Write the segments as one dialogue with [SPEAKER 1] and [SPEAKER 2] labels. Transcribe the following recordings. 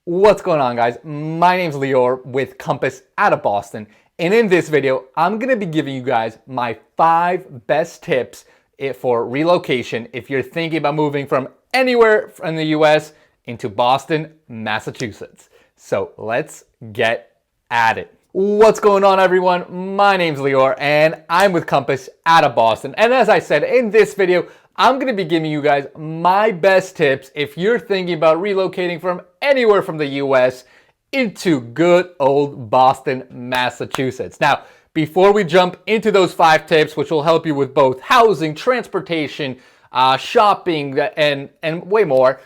[SPEAKER 1] What's going on, guys? My name's Lior with Compass out of Boston, and in this video I'm going to be giving you guys my 5 best tips for relocation if you're thinking about moving from anywhere in the US into Boston, Massachusetts. So let's get at it. What's going on, everyone? My name's Lior and I'm with Compass out of Boston, and as I said in this video, I'm going to be giving you guys my best tips if you're thinking about relocating from anywhere from the US into good old Boston, Massachusetts. Now, before we jump into those 5 tips, which will help you with both housing, transportation, shopping, and way more,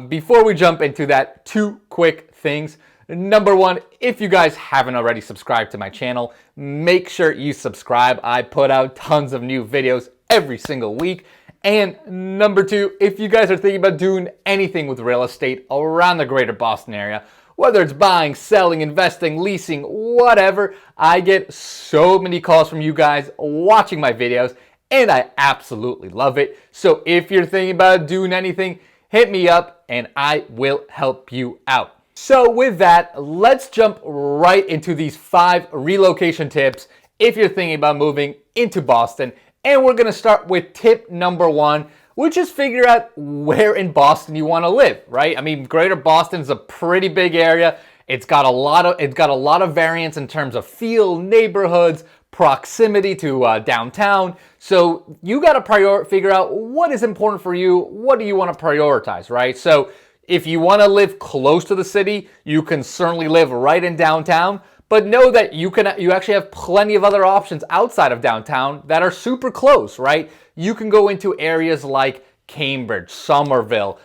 [SPEAKER 1] before we jump into that, 2 quick things. Number 1, if you guys haven't already subscribed to my channel, make sure you subscribe. I put out tons of new videos every single week. And number 2, if you guys are thinking about doing anything with real estate around the greater Boston area, whether it's buying, selling, investing, leasing, whatever, I get so many calls from you guys watching my videos, and I absolutely love it. So if you're thinking about doing anything, hit me up and I will help you out. So with that, let's jump right into these 5 relocation tips if you're thinking about moving into Boston. And we're going to start with tip number 1, which is figure out where in Boston you want to live, right? I mean, Greater Boston is a pretty big area. It's got a lot of variance in terms of feel, neighborhoods, proximity to downtown. So you got to figure out what is important for you. What do you want to prioritize, right? So if you want to live close to the city, you can certainly live right in downtown. But know that you actually have plenty of other options outside of downtown that are super close, right? You can go into areas like Cambridge, Somerville,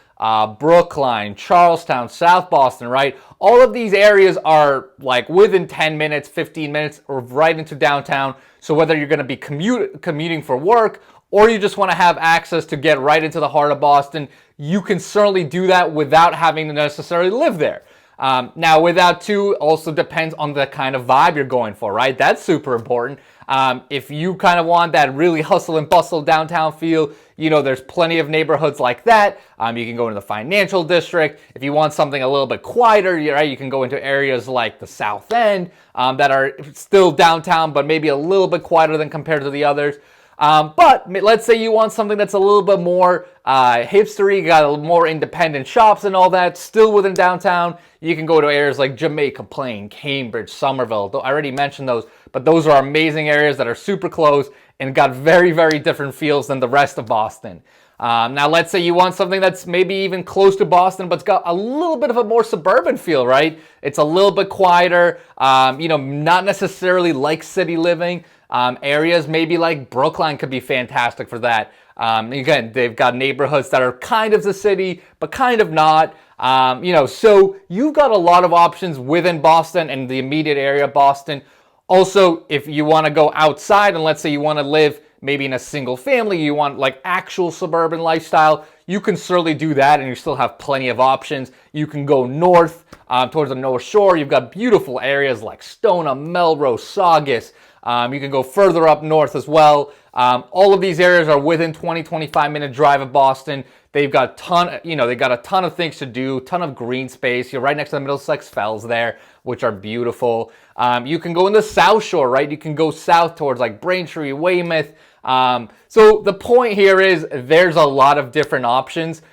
[SPEAKER 1] Brookline, Charlestown, South Boston, right? All of these areas are like within 10 minutes, 15 minutes, or right into downtown. So whether you're going to be commuting for work or you just want to have access to get right into the heart of Boston, you can certainly do that without having to necessarily live there. Now, without too, also depends on the kind of vibe you're going for, right? That's super important. If you kind of want that really hustle and bustle downtown feel, you know, there's plenty of neighborhoods like that. You can go into the financial district. If you want something a little bit quieter, right, you can go into areas like the South End that are still downtown, but maybe a little bit quieter than compared to the others. But let's say you want something that's a little bit more hipstery, got a little more independent shops and all that, still within downtown. You can go to areas like Jamaica Plain, Cambridge, Somerville. I already mentioned those, but those are amazing areas that are super close and got very, very different feels than the rest of Boston. Now, let's say you want something that's maybe even close to Boston, but it's got a little bit of a more suburban feel, right? It's a little bit quieter, not necessarily like city living. Areas maybe like Brookline could be fantastic for that. Again, they've got neighborhoods that are kind of the city, but kind of not. So you've got a lot of options within Boston and the immediate area of Boston. Also, if you want to go outside and let's say you want to live maybe in a single family, you want like actual suburban lifestyle, you can certainly do that and you still have plenty of options. You can go north towards the North Shore. You've got beautiful areas like Stoneham, Melrose, Saugus. You can go further up north as well. All of these areas are within 20-25 minute drive of Boston. They've got a ton of things to do, ton of green space. You're right next to the Middlesex Fells there, which are beautiful. You can go in the South Shore, right? You can go south towards like Braintree, Weymouth. So the point here is there's a lot of different options.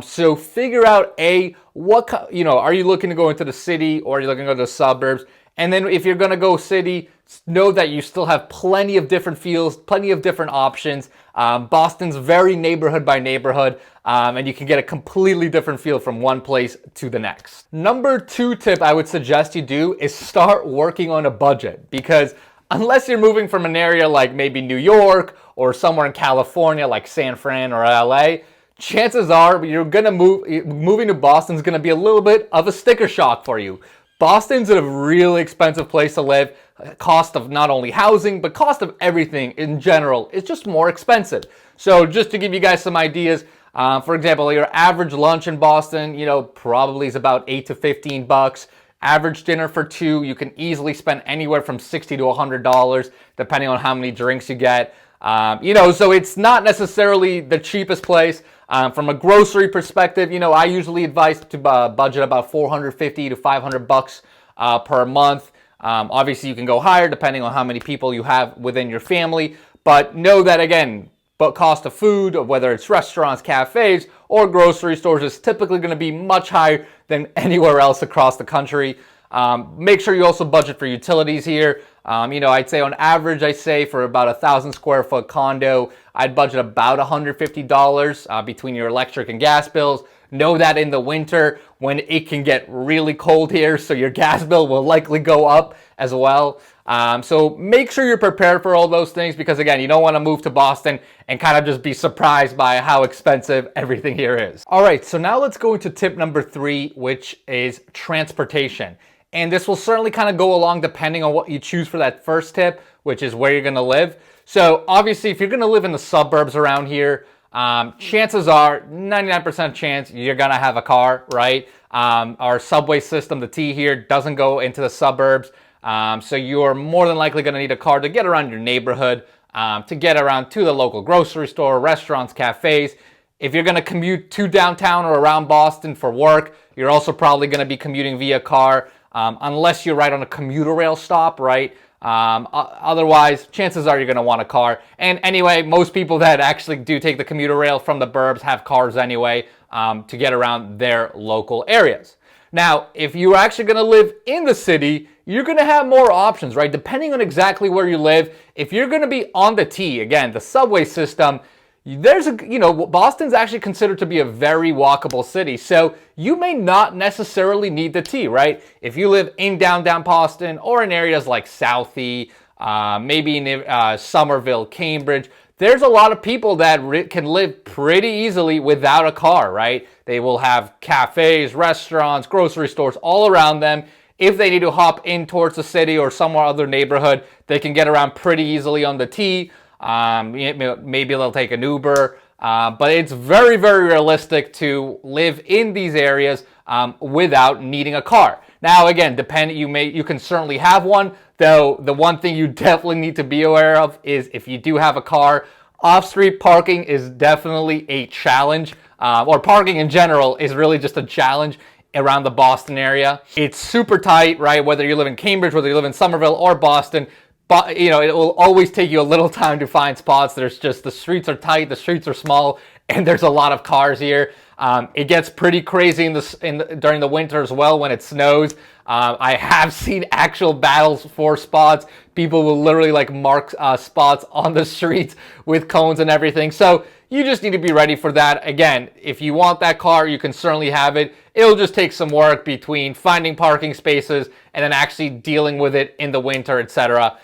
[SPEAKER 1] So figure out are you looking to go into the city or are you looking to go to the suburbs? And then if you're going to go city, know that you still have plenty of different feels, plenty of different options. Boston's very neighborhood by neighborhood, and you can get a completely different feel from one place to the next. Number 2 tip I would suggest you do is start working on a budget, because unless you're moving from an area like maybe New York or somewhere in California like San Fran or LA, chances are you're going to moving to Boston is going to be a little bit of a sticker shock for you. Boston's a really expensive place to live. Cost of not only housing, but cost of everything in general is just more expensive. So just to give you guys some ideas, for example, your average lunch in Boston, probably is about $8 to $15. Average dinner for 2, you can easily spend anywhere from $60 to $100, depending on how many drinks you get. So it's not necessarily the cheapest place. From a grocery perspective, I usually advise to budget about $450 to $500 per month. Obviously, you can go higher depending on how many people you have within your family. But know that, again, cost of food, whether it's restaurants, cafes, or grocery stores, is typically going to be much higher than anywhere else across the country. Make sure you also budget for utilities here. I'd say on average, for about 1,000 square foot condo, I'd budget about $150 between your electric and gas bills. Know that in the winter, when it can get really cold here, so your gas bill will likely go up as well. So make sure you're prepared for all those things, because again, you don't want to move to Boston and kind of just be surprised by how expensive everything here is. All right, so now let's go into tip number 3, which is transportation. And this will certainly kind of go along depending on what you choose for that first tip, which is where you're going to live. So obviously, if you're going to live in the suburbs around here, chances are 99% chance you're going to have a car, right? Our subway system, the T here, doesn't go into the suburbs. So you're more than likely going to need a car to get around your neighborhood, to get around to the local grocery store, restaurants, cafes. If you're going to commute to downtown or around Boston for work, you're also probably going to be commuting via car, unless you're right on a commuter rail stop, right? Otherwise, chances are you're going to want a car. And anyway, most people that actually do take the commuter rail from the burbs have cars anyway, to get around their local areas. Now, if you're actually going to live in the city, you're going to have more options, right? Depending on exactly where you live. If you're going to be on the T, again, the subway system, Boston's actually considered to be a very walkable city. So you may not necessarily need the T, right? If you live in downtown Boston or in areas like Southie, maybe in Somerville, Cambridge, there's a lot of people that can live pretty easily without a car, right? They will have cafes, restaurants, grocery stores all around them. If they need to hop in towards the city or somewhere other neighborhood, they can get around pretty easily on the T. Maybe they'll take an Uber, but it's very, very realistic to live in these areas without needing a car. Now, again, you can certainly have one, though the one thing you definitely need to be aware of is if you do have a car, off-street parking is definitely a challenge, or parking in general is really just a challenge around the Boston area. It's super tight, right? Whether you live in Cambridge, whether you live in Somerville or Boston, but it will always take you a little time to find spots. The streets are tight, the streets are small, and there's a lot of cars here. It gets pretty crazy during the winter as well when it snows. I have seen actual battles for spots. People will literally mark spots on the streets with cones and everything. So you just need to be ready for that. Again, if you want that car, you can certainly have it. It'll just take some work between finding parking spaces and then actually dealing with it in the winter, etc.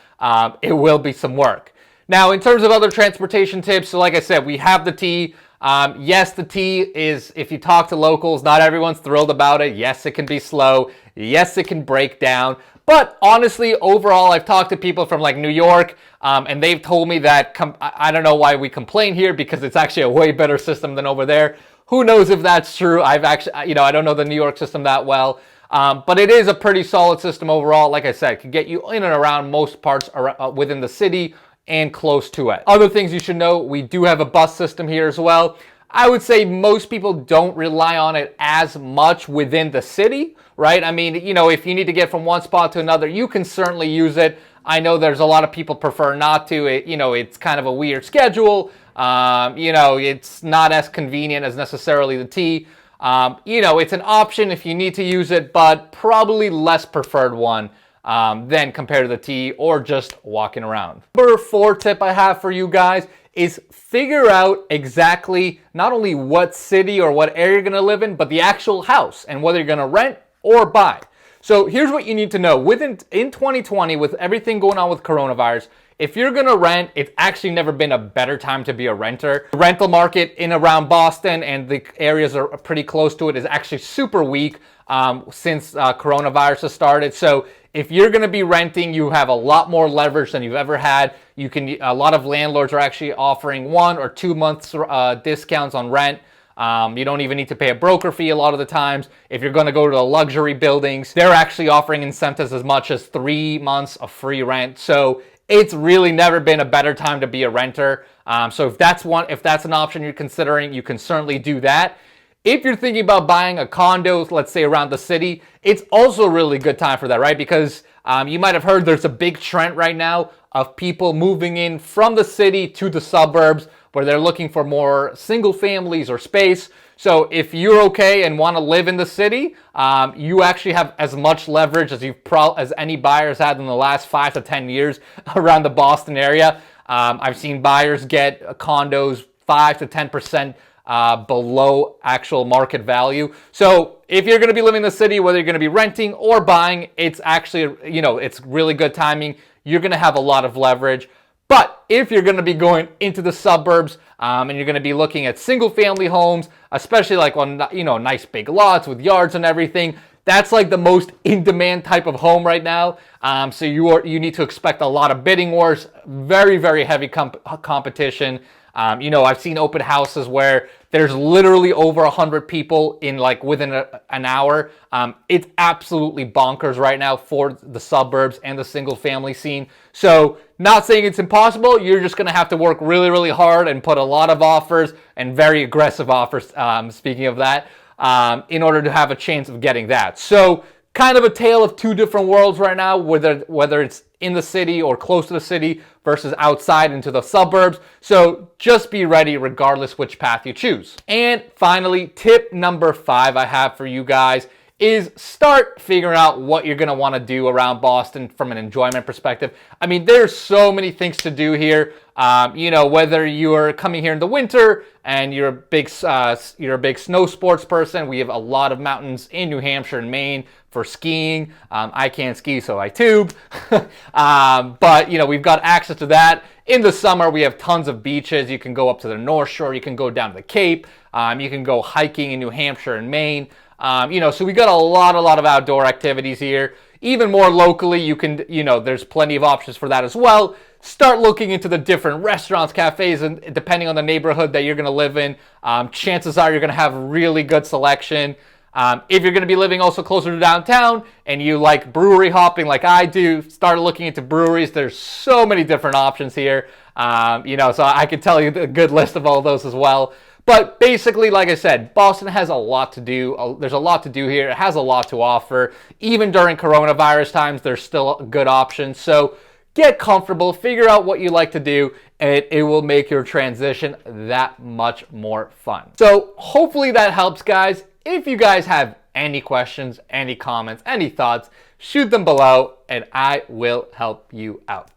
[SPEAKER 1] It will be some work. Now, in terms of other transportation tips, so like I said, we have the T. Yes, the T is, if you talk to locals, not everyone's thrilled about it. Yes, it can be slow. Yes, it can break down. But honestly, overall, I've talked to people from New York, and they've told me that I don't know why we complain here, because it's actually a way better system than over there. Who knows if that's true? I don't know the New York system that well. But it is a pretty solid system overall. Like I said, it can get you in and around most parts within the city and close to it. Other things you should know, we do have a bus system here as well. I would say most people don't rely on it as much within the city, right? I mean, if you need to get from one spot to another, you can certainly use it. I know there's a lot of people prefer not to. It's kind of a weird schedule. It's not as convenient as necessarily the T. It's an option if you need to use it, but probably less preferred one than compared to the T or just walking around. Number 4 tip I have for you guys is figure out exactly not only what city or what area you're going to live in, but the actual house and whether you're going to rent or buy. So here's what you need to know. In 2020, with everything going on with coronavirus, if you're going to rent, it's actually never been a better time to be a renter. The rental market in around Boston and the areas are pretty close to it is actually super weak since coronavirus has started. So if you're going to be renting, you have a lot more leverage than you've ever had. A lot of landlords are actually offering 1 or 2 months discounts on rent. You don't even need to pay a broker fee a lot of the times. If you're going to go to the luxury buildings, they're actually offering incentives as much as 3 months of free rent. So it's really never been a better time to be a renter. So if that's an option you're considering, you can certainly do that. If you're thinking about buying a condo, let's say around the city, it's also a really good time for that, right? Because you might have heard there's a big trend right now of people moving in from the city to the suburbs where they're looking for more single families or space. So if you're okay and want to live in the city, you actually have as much leverage as any buyers had in the last 5 to 10 years around the Boston area. I've seen buyers get condos 5 to 10% below actual market value. So if you're going to be living in the city, whether you're going to be renting or buying, it's actually, it's really good timing. You're going to have a lot of leverage. But if you're going to be going into the suburbs and you're going to be looking at single family homes, especially like on, nice big lots with yards and everything, that's like the most in-demand type of home right now. So you need to expect a lot of bidding wars, very, very heavy competition. I've seen open houses where there's literally over 100 people in like within an hour. It's absolutely bonkers right now for the suburbs and the single family scene. So not saying it's impossible. You're just going to have to work really, really hard and put a lot of offers and very aggressive offers, speaking of that, in order to have a chance of getting that. So kind of a tale of two different worlds right now, whether it's in the city or close to the city versus outside into the suburbs. So just be ready regardless which path you choose. And finally, tip number 5 I have for you guys is start figuring out what you're going to want to do around Boston from an enjoyment perspective. I mean, there's so many things to do here. Whether you're coming here in the winter and you're a big snow sports person, we have a lot of mountains in New Hampshire and Maine for skiing. I can't ski, so I tube. But we've got access to that. In the summer, we have tons of beaches. You can go up to the North Shore. You can go down to the Cape. You can go hiking in New Hampshire and Maine. So we got a lot of outdoor activities here. Even more locally, you can, there's plenty of options for that as well. Start looking into the different restaurants, cafes, and depending on the neighborhood that you're going to live in, chances are you're going to have really good selection. If you're going to be living also closer to downtown and you like brewery hopping like I do, start looking into breweries. There's so many different options here. So I could tell you a good list of all those as well. But basically, like I said, Boston has a lot to do. There's a lot to do here. It has a lot to offer. Even during coronavirus times, there's still good options. So get comfortable, figure out what you like to do, and it will make your transition that much more fun. So hopefully that helps, guys. If you guys have any questions, any comments, any thoughts, shoot them below, and I will help you out.